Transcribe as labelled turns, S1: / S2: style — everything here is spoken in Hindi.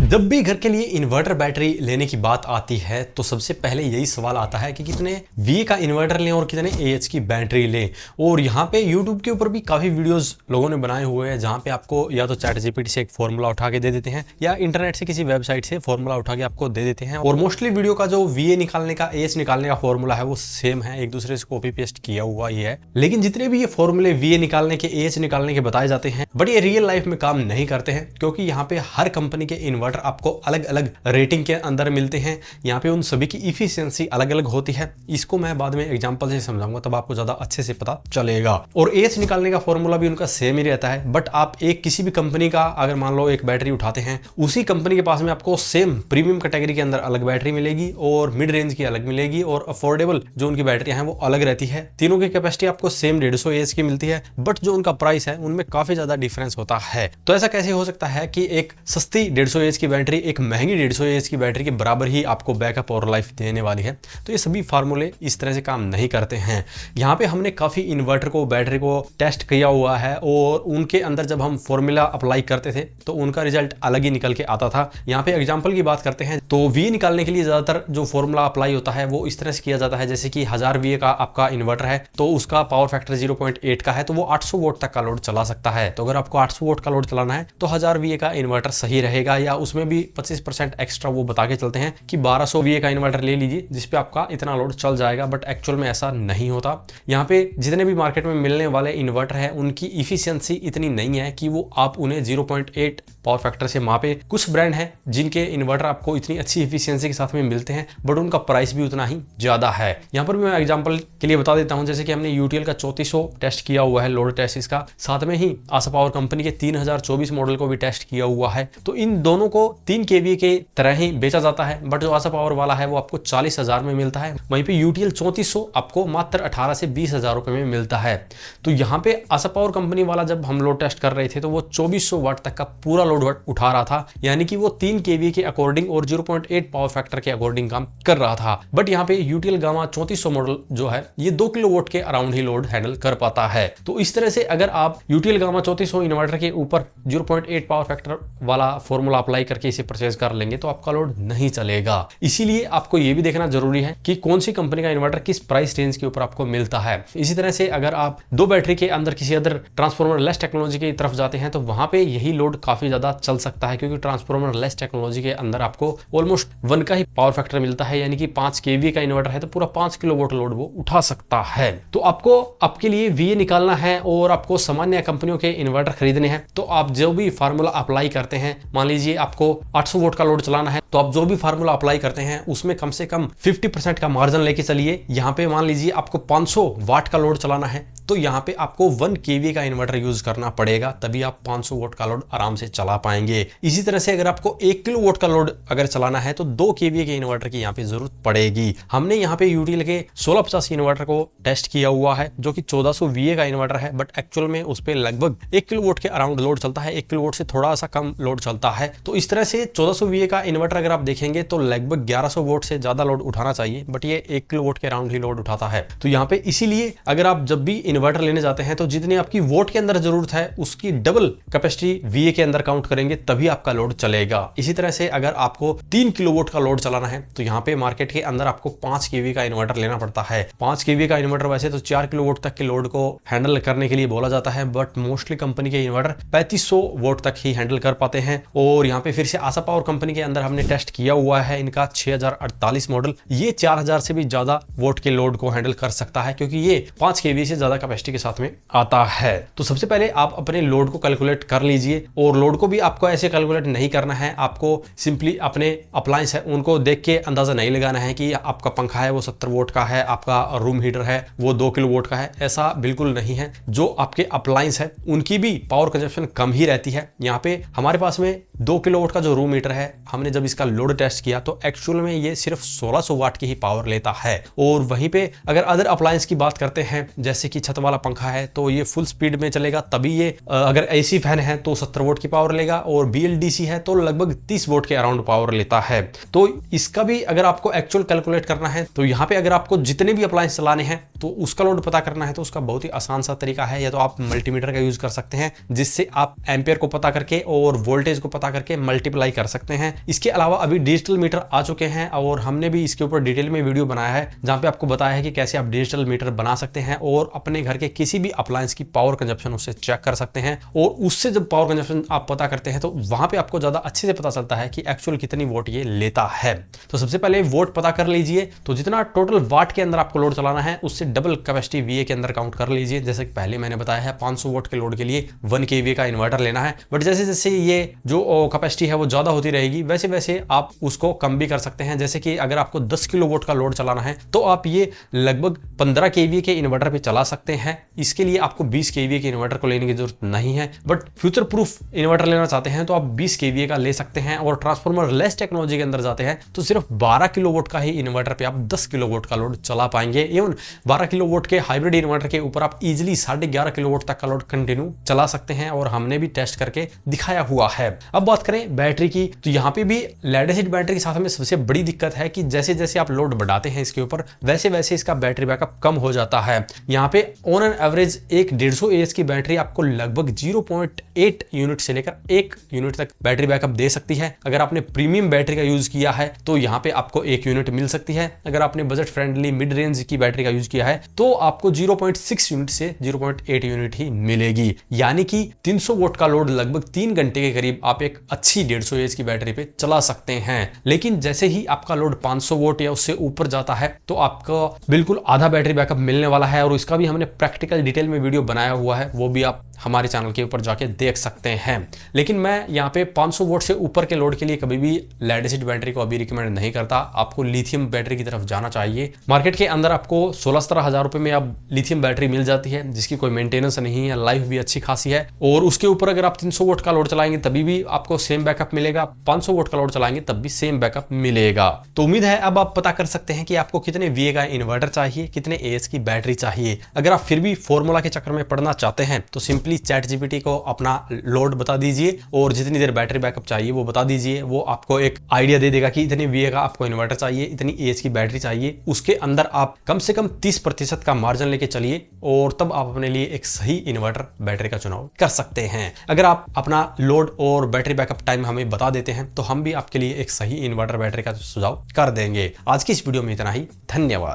S1: जब भी घर के लिए इन्वर्टर बैटरी लेने की बात आती है तो सबसे पहले यही सवाल आता है कि कितने वी का इन्वर्टर लें और कितने एएच की बैटरी लें। और यहाँ पे यूट्यूब के ऊपर भी काफी वीडियोस लोगों ने बनाए हुए हैं जहाँ पे आपको या तो चैट जीपीटी से एक फॉर्मूला उठा के दे देते हैं या इंटरनेट से किसी वेबसाइट से फॉर्मूला उठा के आपको दे देते हैं। और मोस्टली वीडियो का जो वीए निकालने का एएच निकालने का फॉर्मूला है वो सेम है, एक दूसरे से कॉपी पेस्ट किया हुआ ही है। लेकिन जितने भी ये फॉर्मूले वीए निकालने के एएच निकालने के बताए जाते हैं बट ये रियल लाइफ में काम नहीं करते हैं, क्योंकि यहाँ पे हर कंपनी के इन्वर्टर आपको अलग अलग रेटिंग के अंदर मिलते हैं। यहाँ पे उन सभी की इफिशियंसी अलग अलग होती है। इसको मैं बाद में एग्जांपल से समझाऊंगा तब आपको ज्यादा अच्छे से पता चलेगा। और एच निकालने का फॉर्मूला भी उनका सेम ही रहता है। बट आप एक किसी भी कंपनी का अगर मान लो एक बैटरी उठाते हैं, उसी कंपनी के पास में आपको सेम प्रीमियम कैटेगरी के अंदर अलग बैटरी मिलेगी और मिड रेंज की अलग मिलेगी और अफोर्डेबल जो उनकी बैटरियां हैं वो अलग रहती है। तीनों की कैपेसिटी आपको सेम 150 एएच की मिलती है, बट जो उनका प्राइस है उनमें काफी ज्यादा डिफरेंस होता है। तो ऐसा कैसे हो सकता है कि एक सस्ती 150 एएच की बैटरी एक महंगी 150 एएच की बैटरी के बराबर ही आपको बैकअप और लाइफ देने वाली है? तो ये सभी फार्मूले इस तरह से काम नहीं करते हैं। यहाँ पे हमने काफी इन्वर्टर को बैटरी को टेस्ट किया हुआ है और उनके अंदर जब हम फॉर्मूला अप्लाई करते थे तो उनका रिजल्ट अलग ही निकल के आता था। यहाँ पे एग्जाम्पल की बात करते हैं तो वी निकालने के लिए ज्यादातर जो फॉर्मूला अप्लाई होता है वो इस तरह से किया जाता है, जैसे कि 1000 वी का आपका इन्वर्टर है तो उसका पावर फैक्टर 0.8 का है तो वो 800 वोट तक का लोड चला सकता है। तो अगर आपको 800 वोट का लोड चलाना है तो 1000 वी का इन्वर्टर सही रहेगा, या उसमें भी 25% एक्स्ट्रा वो बता के चलते हैं कि 1200 वी का इन्वर्टर ले लीजिए जिसपे आपका इतना लोड चल जाएगा। बट एक्चुअल में ऐसा नहीं होता। यहाँ पे जितने भी मार्केट में मिलने वाले इन्वर्टर है उनकी इफिशियंसी इतनी नहीं है कि वो आप उन्हें 0.8 पावर फैक्टर से मापे। कुछ ब्रांड है जिनके इन्वर्टर आपको इतनी अच्छी इफिशियंसी के साथ में मिलते हैं बट उनका प्राइस भी उतना ही ज्यादा है। यहाँ पर मैं एग्जांपल के लिए बता देता हूं, जैसे कि हमने यूटीएल का 3400 टेस्ट किया हुआ है, लोड टेस्ट इसका, साथ में ही आशा पावर कंपनी के 3024 मॉडल को भी टेस्ट किया हुआ है। तो इन दोनों को 3 केवीए के तरह ही बेचा जाता है, बट जो आशा पावर वाला है वो आपको 40,000 में मिलता है, वहीं पे यूटीएल 3400 आपको मात्र 18 से 20,000 रुपए में मिलता है। तो यहाँ पे आशा पावर कंपनी वाला जब हम लोड टेस्ट कर रहे थे तो वो 2400 वाट तक का पूरा लोड उठा रहा था, यानी कि वो 3 केवीए के अकॉर्डिंग और 0.8 पावर फैक्टर के अकॉर्डिंग काम कर रहा था। बट यहाँ पे यूटीएल गामा 3400 मॉडल जो है ये 2 किलोवाट के अराउंड ही लोड हैंडल कर पाता है। तो इस तरह से अगर आप यूटीएल गामा 3400 इन्वर्टर के ऊपर 0.8 पावर फैक्टर वाला फॉर्मूला अप्लाई करके इसे परचेज कर लेंगे तो आपका लोड नहीं चलेगा। इसीलिए आपको ये भी देखना जरूरी है कि कौन सी कंपनी का इन्वर्टर किस प्राइस रेंज के ऊपर आपको मिलता है। इसी तरह से अगर आप 2 बैटरी के अंदर किसी अदर ट्रांसफॉर्मर लेस टेक्नोलॉजी की तरफ जाते हैं तो वहां पे यही लोड काफी ज्यादा चल सकता है, क्योंकि ट्रांसफॉर्मर लेस टेक्नोलॉजी के अंदर आपको ऑलमोस्ट 1 का ही पावर फैक्टर मिलता है, यानी कि 5 केवीए का इन्वर्टर है तो पूरा 5 किलोवाट लोड वो उठा सकता है। तो आपको आपके लिए वीए निकालना है और आपको सामान्य कंपनियों के इन्वर्टर खरीदने हैं तो आप जो भी फार्मूला अप्लाई करते हैं, मान लीजिए आपको 800 वोट का लोड चलाना है तो आप जो भी फार्मूला अप्लाई करते हैं उसमें कम से कम 50% का मार्जिन लेके चलिए। यहाँ पे मान लीजिए आपको 500 वाट का लोड चलाना है तो यहाँ पे आपको 1 केवीए का इन्वर्टर यूज करना पड़ेगा, तभी आप 500 वोट का लोड आराम से चला पाएंगे। इसी तरह से अगर आपको 1 किलो वोट का लोड अगर चलाना है तो 2 केवीए के इन्वर्टर की यहाँ पे जरूरत पड़ेगी। हमने यहाँ पे यूटीएल के 1650 इन्वर्टर को टेस्ट किया हुआ है जो कि 1400 वीए का इन्वर्टर है, बट एक्चुअल में उस पर लगभग 1 किलो वोट के अराउंड लोड चलता है, 1 किलो वोट से थोड़ा सा कम लोड चलता है। तो इस तरह से 1400 वीए का इन्वर्टर अगर आप देखेंगे तो लगभग 1100 वोट से ज्यादा लोड उठाना चाहिए, बट ये 1 किलो वोट के अराउंड ही लोड उठाता है। तो यहाँ पे इसीलिए अगर आप जब भी इन्वर्टर लेने जाते हैं तो जितनी आपकी वोट के अंदर जरूरत है उसकी डबल कैपेसिटी वीए के अंदर काउंट करेंगे तभी आपका लोड चलेगा। इसी तरह से अगर आपको 3 किलोवाट का लोड चलाना है तो यहाँ पे मार्केट के अंदर आपको 5 केवी का इन्वर्टर लेना पड़ता है। 5 केवी का इन्वर्टर वैसे तो 4 किलोवाट तक के लोड को हैंडल करने के लिए बोला जाता है, बट मोस्टली कंपनी के इन्वर्टर 3500 वोट तक ही हैंडल कर पाते हैं। और यहाँ पे फिर से आशा पावर कंपनी के अंदर हमने टेस्ट किया हुआ है इनका 6048 मॉडल, ये 4000 से भी ज्यादा वोट के लोड को हैंडल कर सकता है, क्योंकि ये 5 केवी से ज्यादा कैपेसिटी के साथ में आता है। तो सबसे पहले आप अपने लोड को कैलकुलेट कर लीजिए, और लोड को भी आपको ऐसे कैलकुलेट नहीं करना है, आपको सिंपली अपने अप्लायंस है उनको देख के अंदाजा नहीं लगाना है कि आपका पंखा है वो 70 वोट का है, आपका रूम हीटर है वो 2 किलो वोट का है, ऐसा बिल्कुल नहीं है। जो आपके अप्लायंस है उनकी भी पावर कंजप्शन कम ही रहती है। यहाँ पे हमारे पास में 2 किलो वोट का जो रूम हीटर है, हमने जब इसका लोड टेस्ट किया तो एक्चुअल में ये सिर्फ 1600 वाट की ही पावर लेता है। और वहीं पे अगर अदर अप्लायंस की बात करते हैं, जैसे कि छत वाला पंखा है तो ये फुल स्पीड में चलेगा, तभी ये अगर एसी फैन है तो 70 वोट की पावर लेगा, और बीएलडीसी है तो लगभग 30 वोट के अराउंड पावर लेता है। तो इसका भी अगर आपको एक्चुअल कैलकुलेट करना है तो यहाँ पे अगर आपको जितने भी अप्लायंस चलाने हैं तो उसका लोड पता करना है तो उसका बहुत ही आसान सा तरीका है, या तो आप मल्टीमीटर का यूज कर सकते हैं जिससे आप एम्पियर को पता करके और वोल्टेज को पता करके मल्टीप्लाई कर सकते हैं। इसके अलावा अभी डिजिटल मीटर आ चुके हैं और हमने भी इसके ऊपर डिटेल में वीडियो बनाया है जहां पे आपको बताया है कि कैसे आप डिजिटल मीटर बना सकते हैं और अपने घर के किसी भी अप्लायंस की पावर कंजप्शन उससे चेक कर सकते हैं। और उससे जब पावर कंजप्शन आप पता करते हैं तो वहां पे आपको ज्यादा अच्छे से पता चलता है कि एक्चुअल कितनी वोट ये लेता है। तो सबसे पहले वोट पता कर लीजिए। तो जितना टोटल वाट के अंदर आपको लोड चलाना है उससे डबल कैपेसिटी VA के अंदर काउंट कर लीजिए। जैसे पहले मैंने बताया है 500 वोट के लोड के लिए 1 kVA का इन्वर्टर लेना है, बट जैसे जैसे ये जो कैपेसिटी है वो ज्यादा होती रहेगी वैसे वैसे आप उसको कम भी कर सकते हैं। जैसे कि अगर आपको 10 किलोवाट का लोड चलाना है तो आप ये लगभग 15 kVA के इन्वर्टर पे चला सकते हैं। इसके लिए आपको 20 kVA के इन्वर्टर को लेने की जरूरत नहीं है, बट फ्यूचर प्रूफ इन्वर्टर लेना चाहते हैं तो आप 20 kVA का ले सकते हैं। और ट्रांसफॉर्मर लेस टेक्नोलॉजी के अंदर जाते हैं तो सिर्फ 12 किलोवाट का ही इन्वर्टर पे आप 10 किलोवाट का लोड चला पाएंगे। इवन 12 किलोवाट के हाइब्रिड इन्वर्टर के ऊपर आप इजीली 11.5 किलोवाट तक का लोड कंटिन्यू चला सकते हैं और हमने भी टेस्ट करके दिखाया हुआ है। अब बात करें बैटरी की, तो यहाँ पे भी लेड एसिड बैटरी के साथ में सबसे बड़ी दिक्कत है कि जैसे जैसे आप लोड बढ़ाते हैं इसके ऊपर वैसे वैसे इसका बैटरी बैकअप कम हो जाता है। यहाँ पे ऑन एन एवरेज एक 150 AH की बैटरी आपको लगभग 0.8 यूनिट से लेकर 1 यूनिट तक बैटरी बैकअप दे सकती है। अगर आपने प्रीमियम बैटरी का यूज किया है तो यहाँ पे आपको 1 यूनिट मिल सकती है। अगर आपने बजट फ्रेंडली मिड रेंज की बैटरी का यूज किया है तो आपको 0.6 यूनिट से 0.8 यूनिट ही मिलेगी। यानी कि 300 वोट का लोड लगभग 3 घंटे के करीब आप एक अच्छी 150 AH की बैटरी पे चला सकते हैं। लेकिन जैसे ही आपका लोड 500 वोट या उससे ऊपर जाता है तो आपका बिल्कुल आधा बैटरी बैकअप मिलने वाला है और इसका भी हमने प्रैक्टिकल डिटेल में वीडियो बनाया हुआ है, वो भी आप हमारे चैनल के ऊपर जाके देख सकते हैं। लेकिन मैं यहाँ पे 500 वोट से ऊपर के लोड के लिए कभी भी लेड एसिड बैटरी को अभी रिकमेंड नहीं करता। आपको लिथियम बैटरी की तरफ जाना चाहिए। मार्केट के अंदर आपको 16-17 हजार रुपए में अब लिथियम बैटरी मिल जाती है जिसकी कोई मेंटेनेंस नहीं है, लाइफ भी अच्छी खासी है। और उसके ऊपर अगर आप 300 वोट का लोड चलाएंगे तभी भी आपको सेम बैकअप मिलेगा, 500 वोट का लोड चलाएंगे तब भी सेम बैकअप मिलेगा। तो उम्मीद है अब आप पता कर सकते हैं कि आपको कितने VA का इन्वर्टर चाहिए, कितने AH की बैटरी चाहिए। अगर आप फिर भी फॉर्मूला के चक्कर में पढ़ना चाहते हैं तो सिंपली ChatGPT को अपना लोड बता दीजिए और जितनी देर बैटरी बैकअप चाहिए वो बता दीजिए। वो आपको एक आइडिया दे देगा कि इतने VA का आपको इन्वर्टर चाहिए, इतनी AH की बैटरी चाहिए। उसके अंदर आप कम से कम 30% का मार्जिन लेके चलिए और तब आप अपने लिए एक सही इन्वर्टर बैटरी का चुनाव कर सकते हैं। अगर आप अपना लोड और बैटरी बैकअप टाइम हमें बता देते हैं तो हम भी आपके लिए एक सही इन्वर्टर बैटरी का सुझाव कर देंगे। आज की इस वीडियो में इतना ही। धन्यवाद।